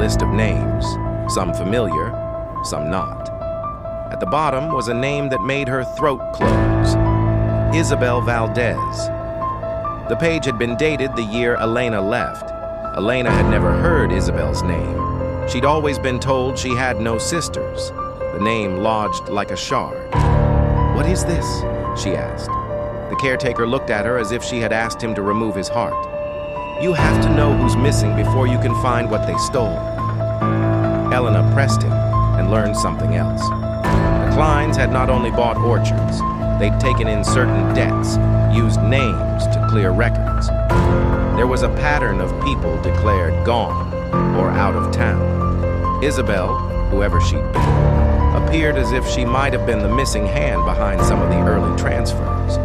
list of names, some familiar, some not. At the bottom was a name that made her throat close: Isabel Valdez. The page had been dated the year Elena left. Elena had never heard Isabel's name. She'd always been told she had no sisters. The name lodged like a shard. "What is this?" she asked. The caretaker looked at her as if she had asked him to remove his heart. "You have to know who's missing before you can find what they stole." Elena pressed him and learned something else. The Kleins had not only bought orchards, they'd taken in certain debts, used names to clear records. There was a pattern of people declared gone or out of town. Isabel, whoever she'd been, appeared as if she might have been the missing hand behind some of the early transfers.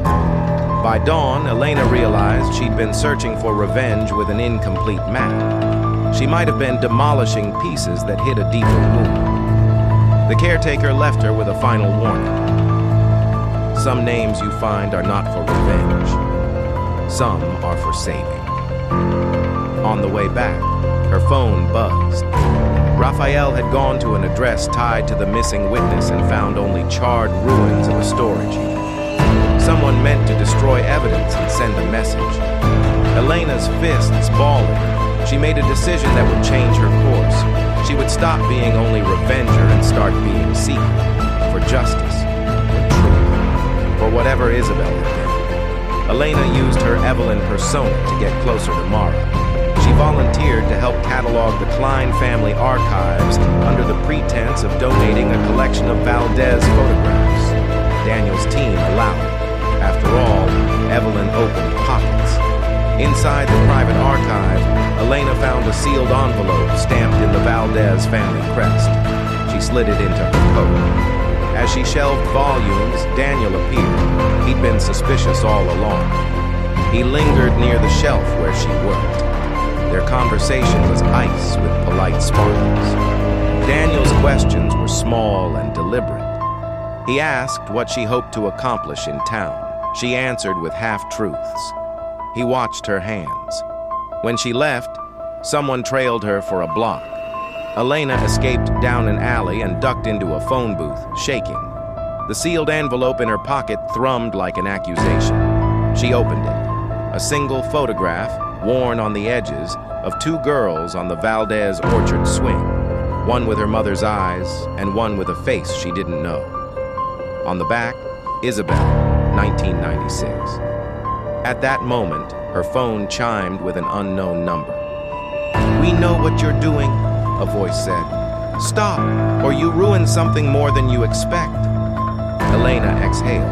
By dawn, Elena realized she'd been searching for revenge with an incomplete map. She might have been demolishing pieces that hid a deeper wound. The caretaker left her with a final warning. Some names you find are not for revenge. Some are for saving. On the way back, her phone buzzed. Raphael had gone to an address tied to the missing witness and found only charred ruins of a storage unit. Someone meant to destroy evidence and send a message. Elena's fists balling, she made a decision that would change her course. She would stop being only revenger and start being seeker, for justice, for truth, for whatever Isabel had been. Elena used her Evelyn persona to get closer to Mara. She volunteered to help catalog the Klein family archives under the pretense of donating a collection of Valdez photographs. Daniel's team allowed it. After all, Evelyn opened pockets. Inside the private archive, Elena found a sealed envelope stamped in the Valdez family crest. She slid it into her coat. As she shelved volumes, Daniel appeared. He'd been suspicious all along. He lingered near the shelf where she worked. Their conversation was ice with polite sparkles. Daniel's questions were small and deliberate. He asked what she hoped to accomplish in town. She answered with half-truths. He watched her hands. When she left, someone trailed her for a block. Elena escaped down an alley and ducked into a phone booth, shaking. The sealed envelope in her pocket thrummed like an accusation. She opened it. A single photograph, worn on the edges, of two girls on the Valdez orchard swing, one with her mother's eyes and one with a face she didn't know. On the back, Isabel, 1996. At that moment, her phone chimed with an unknown number. "We know what you're doing," a voice said. "Stop, or you ruin something more than you expect." Elena exhaled,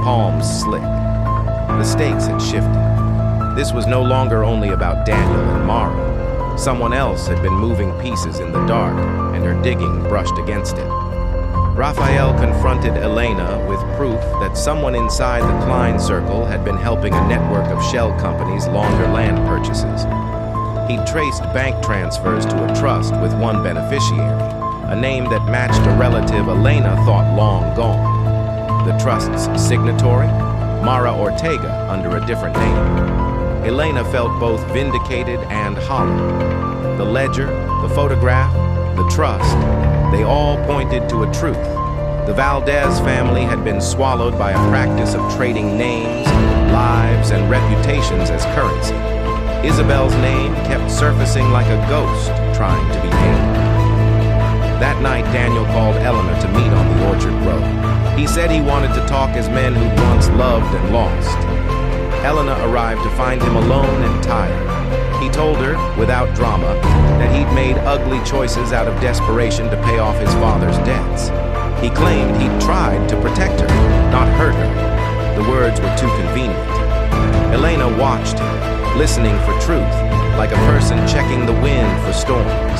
palms slick. The stakes had shifted. This was no longer only about Daniel and Mara. Someone else had been moving pieces in the dark, and her digging brushed against it. Raphael confronted Elena with proof that someone inside the Klein circle had been helping a network of shell companies launder land purchases. He'd traced bank transfers to a trust with one beneficiary, a name that matched a relative Elena thought long gone. The trust's signatory? Mara Ortega, under a different name. Elena felt both vindicated and hollow. The ledger, the photograph, the trust, they all pointed to a truth. The Valdez family had been swallowed by a practice of trading names, lives, and reputations as currency. Isabel's name kept surfacing like a ghost trying to be named. That night, Daniel called Elena to meet on the Orchard Road. He said he wanted to talk as men who'd once loved and lost. Elena arrived to find him alone and tired. He told her, without drama, that he'd made ugly choices out of desperation to pay off his father's debts. He claimed he'd tried to protect her, not hurt her. The words were too convenient. Elena watched him, listening for truth, like a person checking the wind for storms.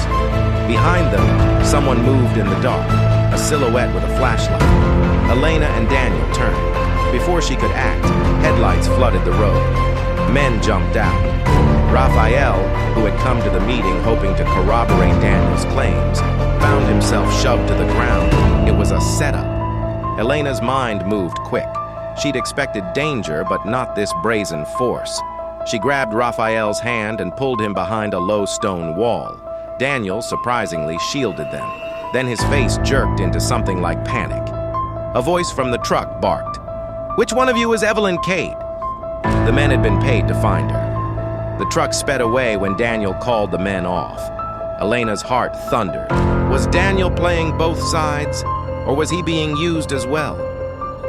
Behind them, someone moved in the dark, a silhouette with a flashlight. Elena and Daniel turned. Before she could act, headlights flooded the road. Men jumped out. Raphael, who had come to the meeting hoping to corroborate Daniel's claims, found himself shoved to the ground. It was a setup. Elena's mind moved quick. She'd expected danger, but not this brazen force. She grabbed Raphael's hand and pulled him behind a low stone wall. Daniel surprisingly shielded them. Then his face jerked into something like panic. A voice from the truck barked, "Which one of you is Evelyn Cade?" The men had been paid to find her. The truck sped away when Daniel called the men off. Elena's heart thundered. Was Daniel playing both sides, or was he being used as well?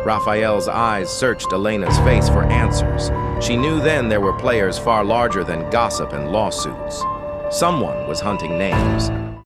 Raphael's eyes searched Elena's face for answers. She knew then there were players far larger than gossip and lawsuits. Someone was hunting names.